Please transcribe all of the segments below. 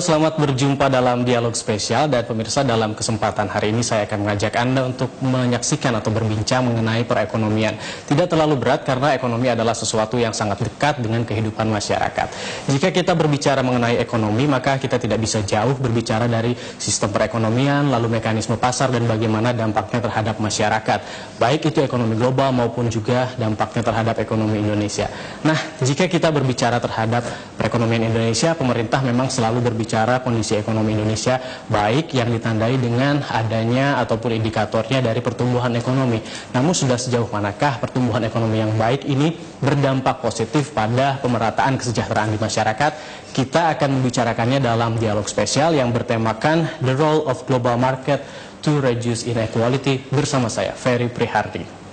Halo, selamat berjumpa dalam dialog spesial. Dan pemirsa, dalam kesempatan hari ini saya akan mengajak Anda untuk menyaksikan atau berbincang mengenai perekonomian. Tidak terlalu berat karena ekonomi adalah sesuatu yang sangat dekat dengan kehidupan masyarakat. Jika kita berbicara mengenai ekonomi, maka kita tidak bisa jauh berbicara dari sistem perekonomian, lalu mekanisme pasar dan bagaimana dampaknya terhadap masyarakat, baik itu ekonomi global maupun juga dampaknya terhadap ekonomi Indonesia. Nah, jika kita berbicara terhadap perekonomian Indonesia, pemerintah memang selalu berbicara kondisi ekonomi Indonesia baik yang ditandai dengan adanya ataupun indikatornya dari pertumbuhan ekonomi. Namun sudah sejauh manakah pertumbuhan ekonomi yang baik ini berdampak positif pada pemerataan kesejahteraan di masyarakat? Kita akan membicarakannya dalam dialog spesial yang bertemakan The Role of Global Market to Reduce Inequality bersama saya, Ferry Prihardi.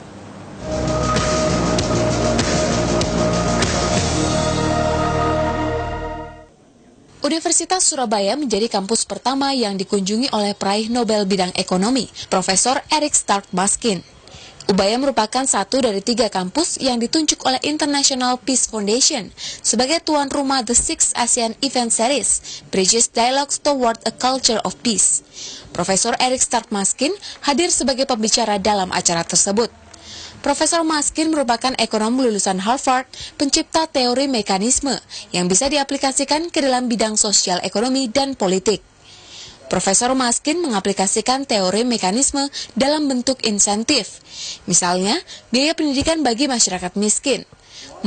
Universitas Surabaya menjadi kampus pertama yang dikunjungi oleh peraih Nobel bidang ekonomi, Profesor Maskin. Ubaya merupakan satu dari 3 kampus yang ditunjuk oleh International Peace Foundation sebagai tuan rumah The Sixth ASEAN Event Series, Bridges Dialogues Toward a Culture of Peace. Profesor Maskin hadir sebagai pembicara dalam acara tersebut. Profesor Maskin merupakan ekonom lulusan Harvard, pencipta teori mekanisme yang bisa diaplikasikan ke dalam bidang sosial ekonomi dan politik. Profesor Maskin mengaplikasikan teori mekanisme dalam bentuk insentif, misalnya biaya pendidikan bagi masyarakat miskin.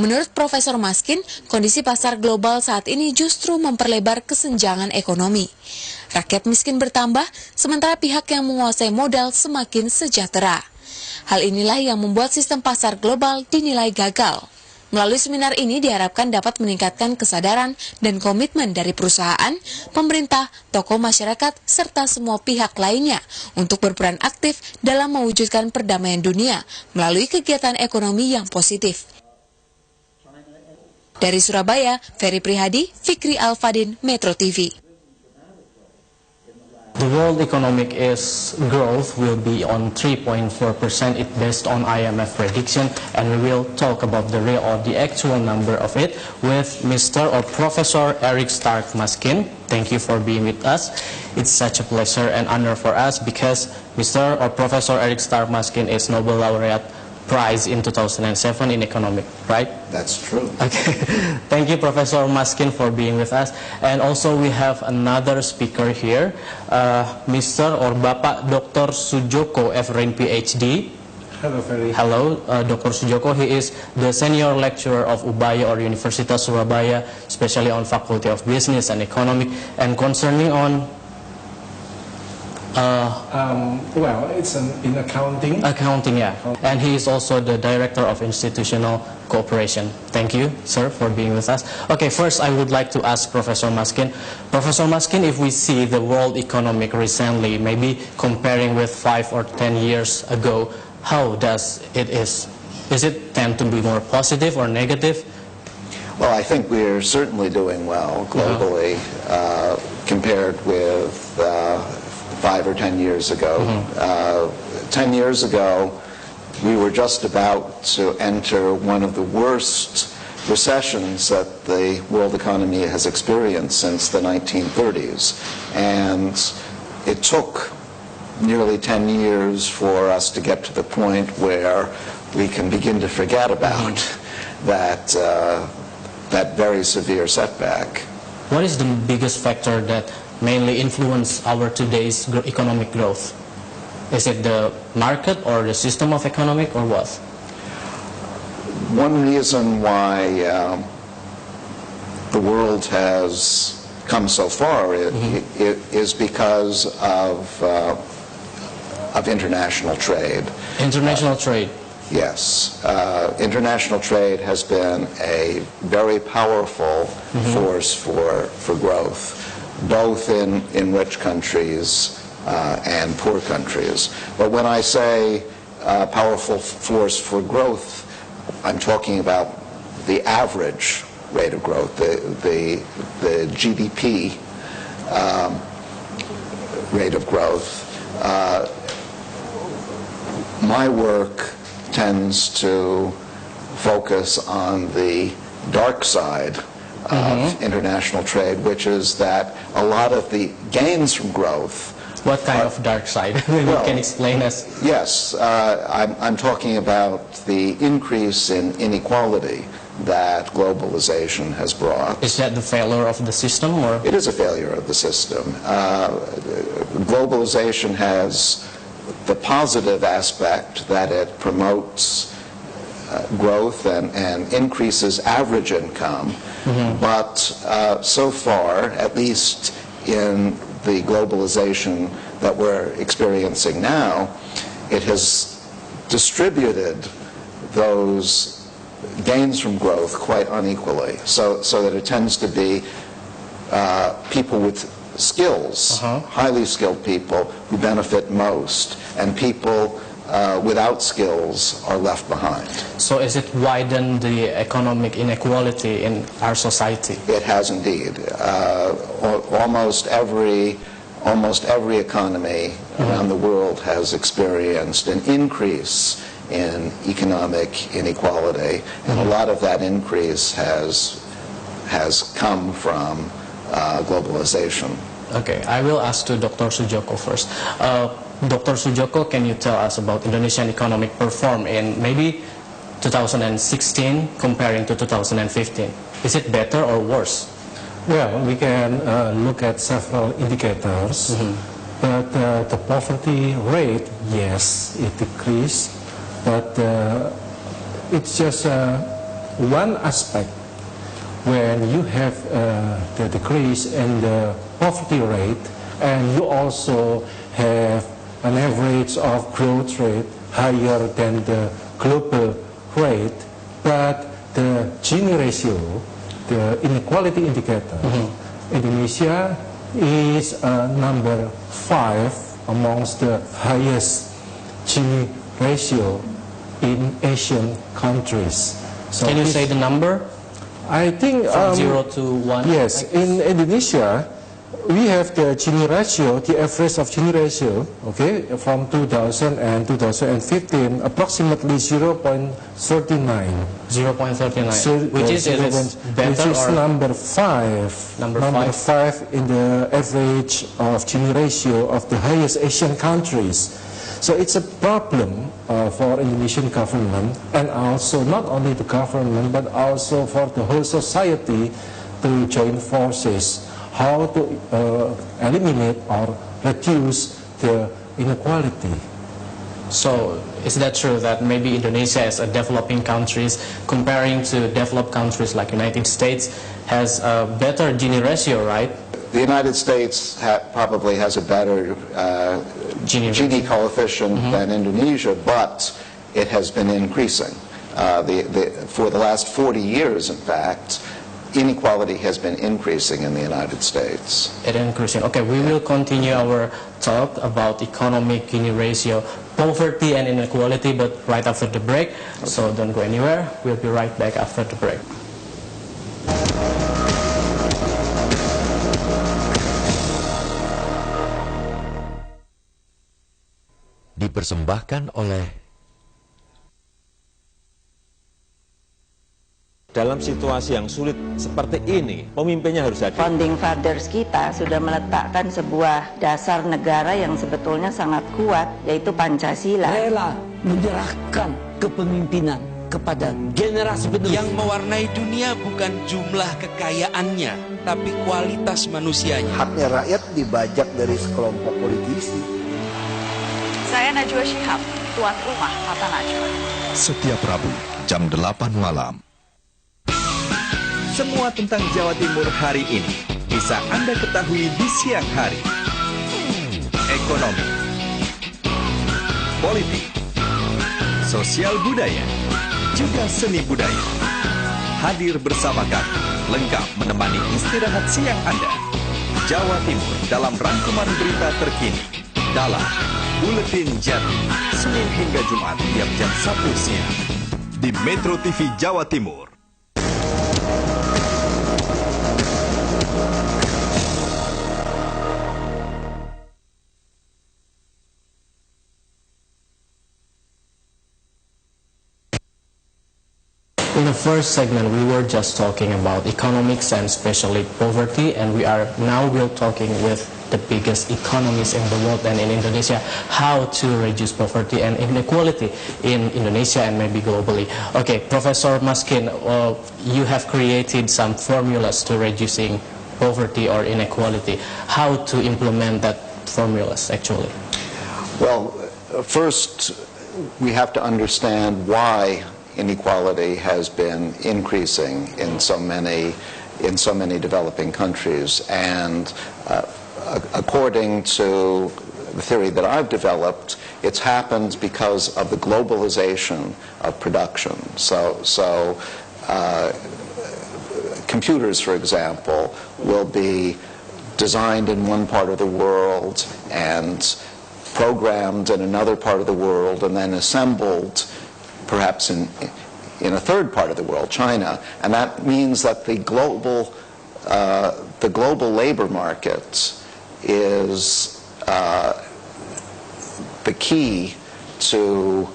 Menurut Profesor Maskin, kondisi pasar global saat ini justru memperlebar kesenjangan ekonomi. Rakyat miskin bertambah, sementara pihak yang menguasai modal semakin sejahtera. Hal inilah yang membuat sistem pasar global dinilai gagal. Melalui seminar ini diharapkan dapat meningkatkan kesadaran dan komitmen dari perusahaan, pemerintah, tokoh masyarakat, serta semua pihak lainnya untuk berperan aktif dalam mewujudkan perdamaian dunia melalui kegiatan ekonomi yang positif. Dari Surabaya, Ferry Prihadi, Fikri Alfadin, Metro TV. The world economic growth will be on 3.4%. It based on IMF prediction, and we will talk about the real or the actual number of it with Mr. or Professor Maskin. Thank you for being with us. It's such a pleasure and honor for us because Mr. or Professor Maskin is Nobel Laureate Prize in 2007 in economic, right? That's true. Okay. Thank you, Professor Maskin, for being with us. And also we have another speaker here, Mr. or Bapak Dr. Sujoko Efrain PhD. Hello, Ferry. Hello, Dr. Sujoko. He is the senior lecturer of Ubaya or University of Surabaya, especially on Faculty of Business and Economic, and concerning on well, it's in accounting. Accounting, yeah. And he is also the director of institutional cooperation. Thank you, sir, for being with us. Okay, first I would like to ask Professor Maskin. Professor Maskin, if we see the world economic recently, maybe comparing with 5 or 10 years ago, how does it is? Is it tend to be more positive or negative? Well, I think we're certainly doing well globally compared with 5 or 10 years ago. 10 years ago, we were just about to enter one of the worst recessions that the world economy has experienced since the 1930s. And it took nearly 10 years for us to get to the point where we can begin to forget about that very severe setback. What is the biggest factor that mainly influence our today's economic growth? Is it the market or the system of economic or what? One reason why the world has come so far is because of international trade. International trade? Yes. International trade has been a very powerful force for growth, both in rich countries and poor countries. But when I say powerful force for growth, I'm talking about the average rate of growth, the GDP rate of growth. My work tends to focus on the dark side of international trade, which is that a lot of the gains from growth. What kind of dark side? Maybe you can explain us. Yes, I'm talking about the increase in inequality that globalization has brought. Is that the failure of the system, or? It is a failure of the system. Globalization has the positive aspect that it promotes growth and increases average income, but so far, at least in the globalization that we're experiencing now, it has distributed those gains from growth quite unequally, so that it tends to be people with skills, highly skilled people, who benefit most, and people without skills are left behind. So is it widened the economic inequality in our society? It has indeed. Almost every economy around the world has experienced an increase in economic inequality, and a lot of that increase has come from globalization. Okay, I will ask to Dr. Sujoko first. Dr. Sujoko, can you tell us about Indonesian economic perform in maybe 2016 comparing to 2015? Is it better or worse? Well, we can look at several indicators, but the poverty rate, yes, it decreased, but it's just one aspect. When you have the decrease in the poverty rate, and you also have an average of growth rate higher than the global rate, but the Gini ratio, the inequality indicator, Indonesia is number 5 amongst the highest Gini ratio in Asian countries. So can you say the number? I think from 0 to 1? Yes, in Indonesia we have the Gini ratio, the average of Gini ratio, okay, from 2000 and 2015, approximately 0.39. 0.39, so, which is better, which is or number 5. Number 5 in the average of Gini ratio of the highest Asian countries. So it's a problem for Indonesian government, and also not only the government, but also for the whole society to join forces, how to eliminate or reduce the inequality. So is that true that maybe Indonesia as a developing countries comparing to developed countries like United States has a better Gini ratio, right? The United States probably has a better Gini coefficient than Indonesia, but it has been increasing. For the last 40 years, in fact, inequality has been increasing in the United States. It increasing. Okay, we will continue our talk about economic Gini ratio, poverty and inequality, but right after the break. Okay. So don't go anywhere. We'll be right back after the break. Dipersembahkan oleh. Dalam situasi yang sulit seperti ini, pemimpinnya harus hadir. Founding fathers kita sudah meletakkan sebuah dasar negara yang sebetulnya sangat kuat, yaitu Pancasila. Rela menyerahkan kepemimpinan kepada generasi penerus. Yang mewarnai dunia bukan jumlah kekayaannya, tapi kualitas manusianya. Haknya rakyat dibajak dari sekelompok politisi. Saya Najwa Shihab, tuan rumah Mata Najwa. Setiap Rabu, jam 8 malam. Semua tentang Jawa Timur hari ini bisa Anda ketahui di siang hari. Ekonomi, politik, sosial budaya, juga seni budaya. Hadir bersama kami, lengkap menemani istirahat siang Anda. Jawa Timur dalam rangkuman berita terkini dalam Buletin Jatim, Senin hingga Jumat tiap jam 1 siang di Metro TV Jawa Timur. In the first segment, we were just talking about economics and especially poverty, and now we're talking with the biggest economies in the world and in Indonesia, how to reduce poverty and inequality in Indonesia and maybe globally. Okay, Professor Maskin, you have created some formulas to reducing poverty or inequality. How to implement that formulas actually? Well, first we have to understand why inequality has been increasing in so many developing countries, and according to the theory that I've developed, it's happened because of the globalization of production. So computers, for example, will be designed in one part of the world and programmed in another part of the world and then assembled perhaps in a third part of the world, China. And that means that the global labor market is the key to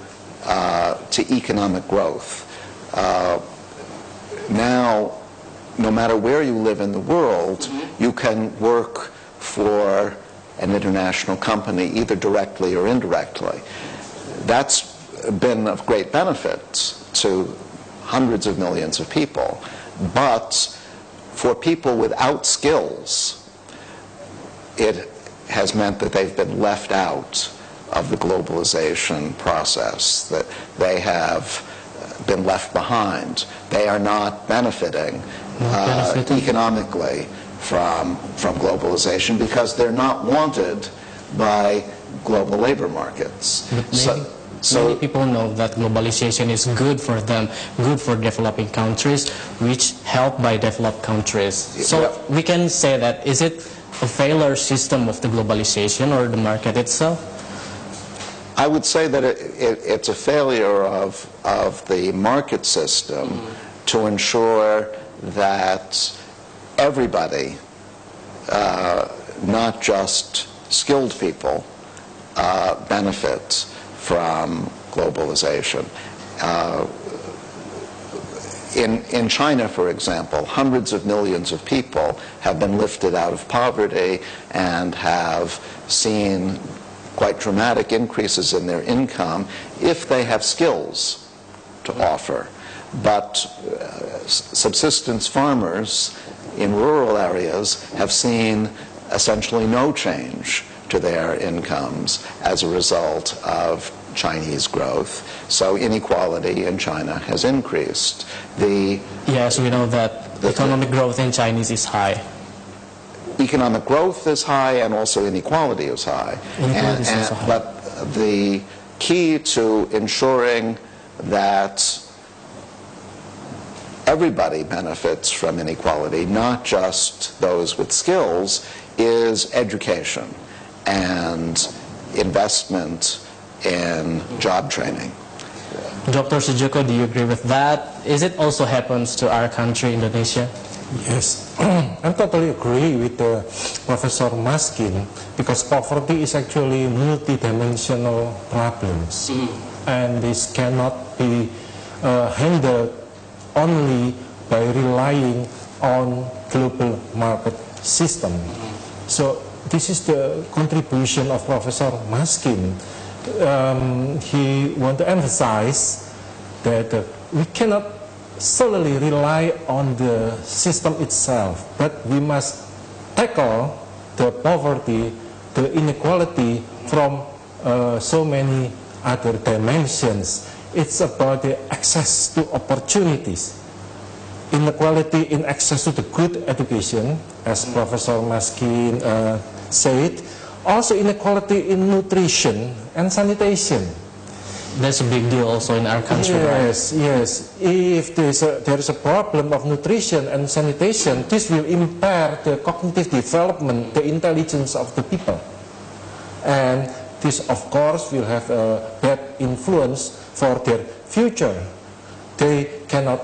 economic growth. Now, no matter where you live in the world, you can work for an international company, either directly or indirectly. That's been of great benefit to hundreds of millions of people. But for people without skills, it has meant that they've been left out of the globalization process, that they have been left behind. They are not benefiting economically from globalization because they're not wanted by global labor markets. Many people know that globalization is good for them, good for developing countries, which helped by developed countries. So we can say that, is it a failure system of the globalization or the market itself? I would say that it's a failure of the market system to ensure that everybody, not just skilled people, benefit from globalization. In China, for example, hundreds of millions of people have been lifted out of poverty and have seen quite dramatic increases in their income if they have skills to offer. But subsistence farmers in rural areas have seen essentially no change to their incomes as a result of Chinese growth. So inequality in China has increased. Yes, we know that the economic growth in China is high. Economic growth is high and also inequality is high. But the key to ensuring that everybody benefits from inequality, not just those with skills, is education and investment in job training. Dr. Sujoko, do you agree with that? Is it also happens to our country, Indonesia? Yes, I totally agree with Professor Maskin, because poverty is actually multidimensional problems, and this cannot be handled only by relying on global market system. So this is the contribution of Professor Maskin. He wants to emphasize that we cannot solely rely on the system itself, but we must tackle the poverty, the inequality from so many other dimensions. It's about the access to opportunities. Inequality in access to the good education, as Professor Maskin said. Also inequality in nutrition and sanitation. That's a big deal also in our country, yes, right? Yes. If there is a problem of nutrition and sanitation, this will impair the cognitive development, the intelligence of the people. And this, of course, will have a bad influence for their future. They cannot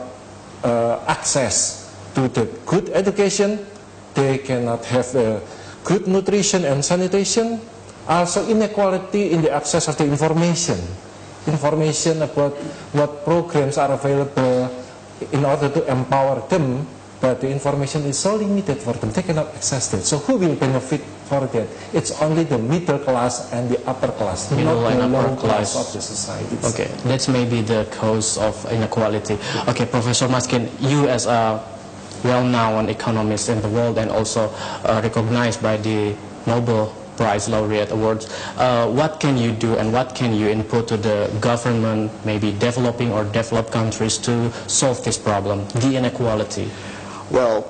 access to the good education, they cannot have good nutrition and sanitation. Also inequality in the access of the information about what programs are available in order to empower them, but the information is so limited for them, they cannot access it. So who will benefit for that? It's only the middle class and the upper class, middle not and the upper low class of the society. Okay, that's maybe the cause of inequality. Okay, Professor Maskin, you as a well-known economist in the world and also recognized by the Nobel Prize Laureate Awards, what can you do and what can you input to the government, maybe developing or developed countries, to solve this problem, the inequality? Well,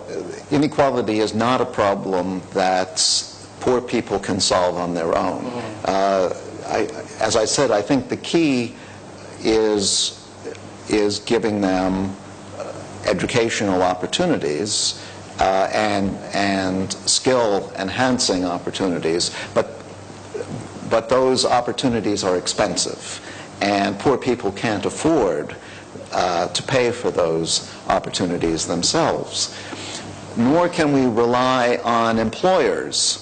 inequality is not a problem that poor people can solve on their own. As I said, I think the key is giving them educational opportunities and skill-enhancing opportunities, but those opportunities are expensive, and poor people can't afford to pay for those opportunities themselves. Nor can we rely on employers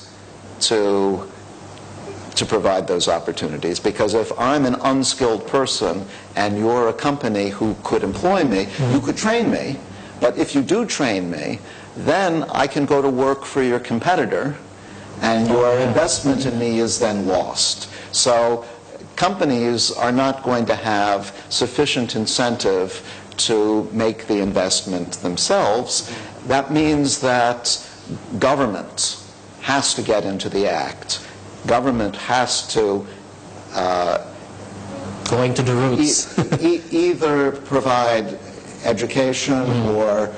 to provide those opportunities, because if I'm an unskilled person and you're a company who could employ me, you could train me, but if you do train me, then I can go to work for your competitor and your investment in me is then lost. So companies are not going to have sufficient incentive to make the investment themselves. That means that government has to get into the act. Government has to going to the roots. Either provide education or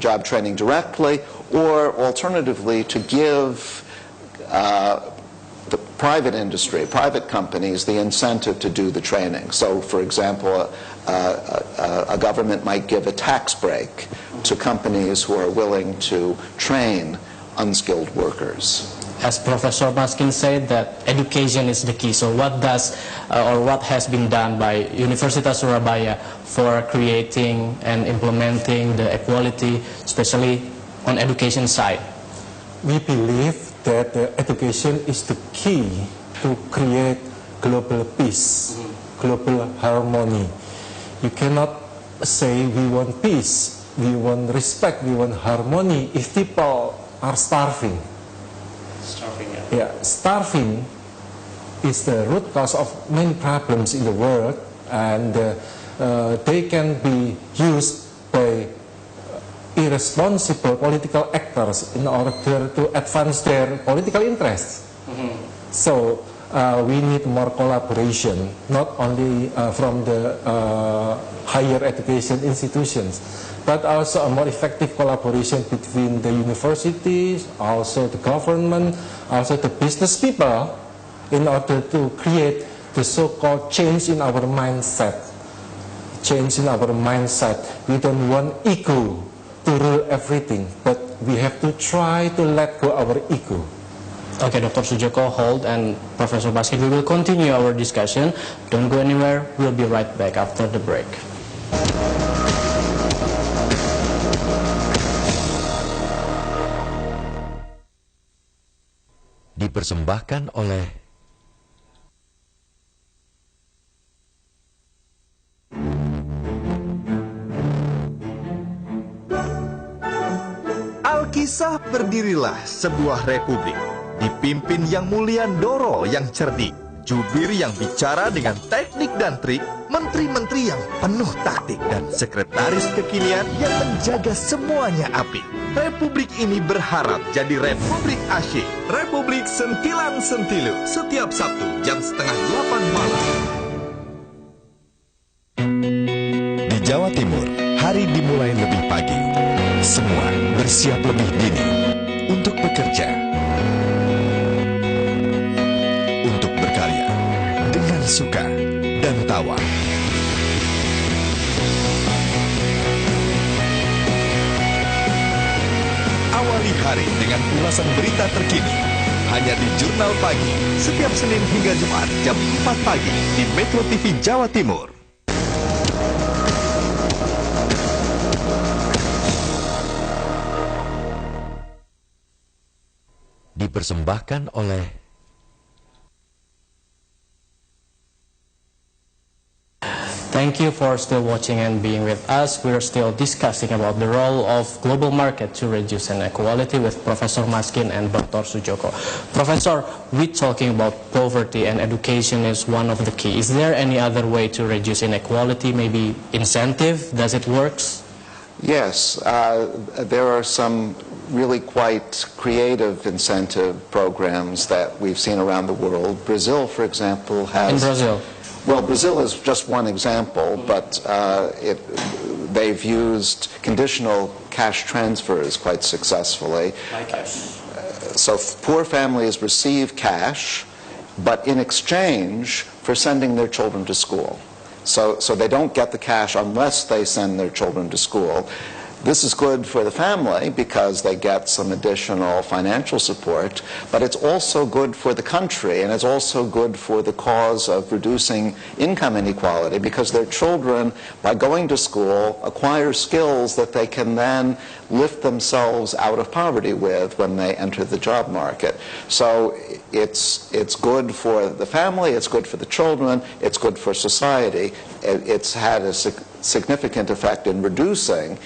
job training directly, or alternatively to give the private industry, private companies, the incentive to do the training. So, for example, a government might give a tax break to companies who are willing to train unskilled workers. As Professor Maskin said, that education is the key. So what does or what has been done by University of Surabaya for creating and implementing the equality, especially on education side? We believe that education is the key to create global peace, global harmony. You cannot say we want peace, we want respect, we want harmony if people are starving. Starving, yeah. Yeah, starving is the root cause of many problems in the world, and they can be used by irresponsible political actors in order to advance their political interests. So we need more collaboration, not only from the higher education institutions, but also a more effective collaboration between the universities, also the government, also the business people, in order to create the so-called change in our mindset. Change in our mindset. We don't want ego to rule everything, but we have to try to let go our ego. Okay, Dr. Sujoko, hold, and Professor Maskin, we will continue our discussion. Don't go anywhere. We'll be right back after the break. Dipersembahkan oleh Alkisah berdirilah sebuah republik, dipimpin yang mulia Ndoro yang cerdik, jubir yang bicara dengan teknik dan trik, menteri-menteri yang penuh taktik, dan sekretaris kekinian yang menjaga semuanya apik. Republik ini berharap jadi Republik Asyik, Republik Sentilan Sentilu, setiap Sabtu jam 7:30 malam. Di Jawa Timur, hari dimulai lebih pagi. Semua bersiap lebih dini untuk bekerja, untuk berkarya dengan suka dan tawa. Awali hari dengan ulasan berita terkini hanya di Jurnal Pagi setiap Senin hingga Jumat jam 4 pagi di Metro TV Jawa Timur. Dipersembahkan oleh Thank you for still watching and being with us. We're still discussing about the role of global market to reduce inequality with Professor Maskin and Dr. Sujoko. Professor, we're talking about poverty and education is one of the key. Is there any other way to reduce inequality? Maybe incentive? Does it work? Yes, there are some really quite creative incentive programs that we've seen around the world. Brazil, for example, has... In Brazil? Well, Brazil is just one example, but they've used conditional cash transfers quite successfully. By cash. So poor families receive cash, but in exchange for sending their children to school. So they don't get the cash unless they send their children to school. This is good for the family because they get some additional financial support, but it's also good for the country, and it's also good for the cause of reducing income inequality because their children, by going to school, acquire skills that they can then lift themselves out of poverty with when they enter the job market. So it's good for the family, it's good for the children, it's good for society. It's had a significant effect in reducing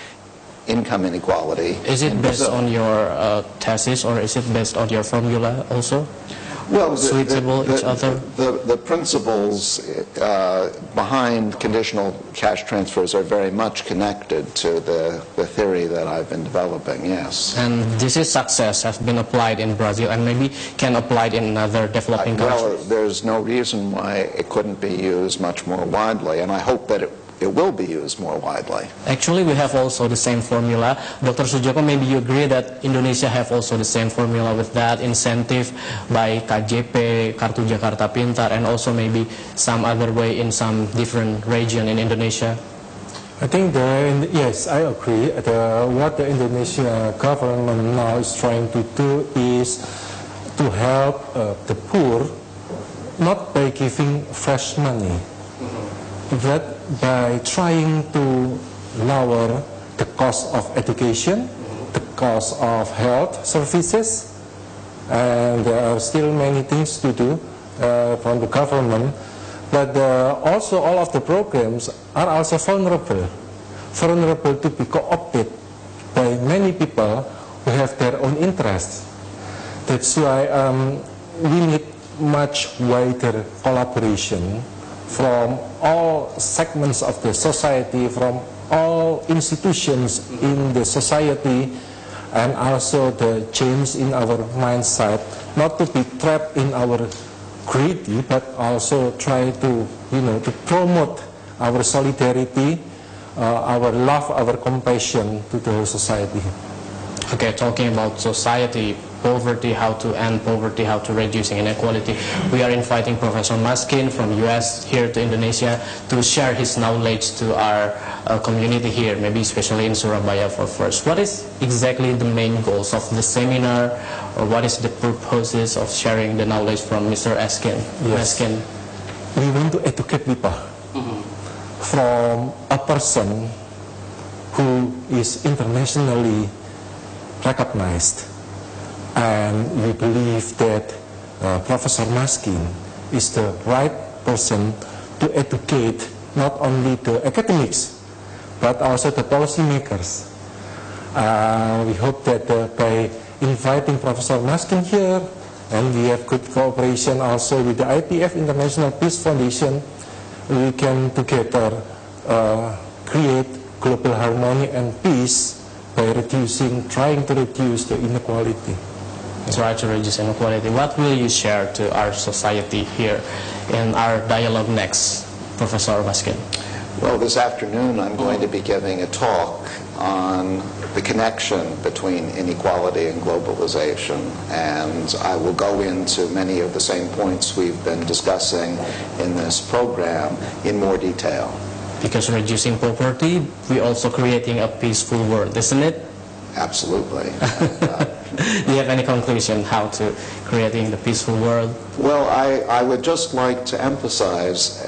income inequality. Is it based on your thesis, or is it based on your formula also? Well, each other? The principles behind conditional cash transfers are very much connected to the theory that I've been developing, yes. And this is success has been applied in Brazil and maybe can applied in other developing countries? Well, there's no reason why it couldn't be used much more widely, and I hope that it will be used more widely. Actually, we have also the same formula. Dr. Sujoko, maybe you agree that Indonesia have also the same formula with that incentive by KJP, Kartu Jakarta Pintar, and also maybe some other way in some different region in Indonesia? I think, yes, I agree. What the Indonesian government now is trying to do is to help the poor, not by giving fresh money, but by trying to lower the cost of education, the cost of health services, and there are still many things to do from the government. But also all of the programs are also vulnerable to be co-opted by many people who have their own interests. That's why we need much wider collaboration from all segments of the society, from all institutions in the society, and also the change in our mindset, not to be trapped in our greedy, but also try to, to promote our solidarity, our love, our compassion to the society. Okay, talking about society, poverty, how to end poverty, how to reduce inequality, we are inviting Professor Maskin from US here to Indonesia to share his knowledge to our community here, maybe especially in Surabaya for first. What is exactly the main goals of the seminar, or what is the purposes of sharing the knowledge from Mr. Maskin? Yes. We want to educate people from a person who is internationally recognized, and we believe that Professor Maskin is the right person to educate not only the academics but also the policymakers. We hope that by inviting Professor Maskin here, and we have good cooperation also with the IPF, International Peace Foundation, we can together create global harmony and peace by trying to reduce the inequality. Try to reduce inequality. What will you share to our society here in our dialogue next, Professor Maskin? Well, this afternoon I'm going to be giving a talk on the connection between inequality and globalization, and I will go into many of the same points we've been discussing in this program in more detail. Because reducing poverty, we're also creating a peaceful world, isn't it? Absolutely. Do you have any conclusion how to creating the peaceful world? Well, I would just like to emphasize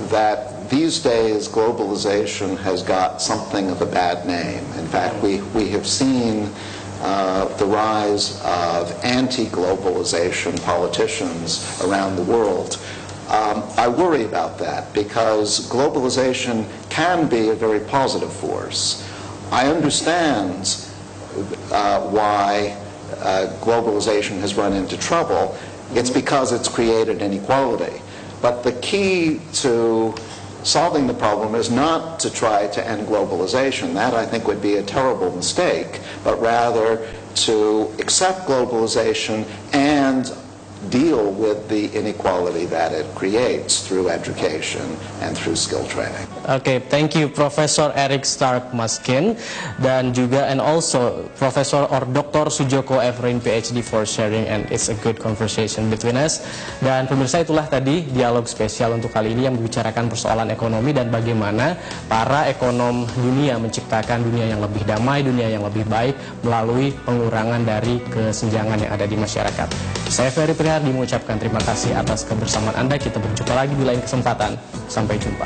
that these days globalization has got something of a bad name. In fact, we have seen the rise of anti-globalization politicians around the world I worry about that because globalization can be a very positive force. I understand why globalization has run into trouble. It's because it's created inequality. But the key to solving the problem is not to try to end globalization. That, I think, would be a terrible mistake, but rather to accept globalization and deal with the inequality that it creates through education and through skill training. Okay, thank you Profesor Eric Stark Maskin dan juga and also Profesor or Dr. Sujoko Efrain PhD for sharing, and it's a good conversation between us. Dan pemirsa, itulah tadi dialog spesial untuk kali ini yang membicarakan persoalan ekonomi dan bagaimana para ekonom dunia menciptakan dunia yang lebih damai, dunia yang lebih baik melalui pengurangan dari kesenjangan yang ada di masyarakat. Saya Ferry Prihardi mengucapkan terima kasih atas kebersamaan Anda. Kita berjumpa lagi di lain kesempatan. Sampai jumpa.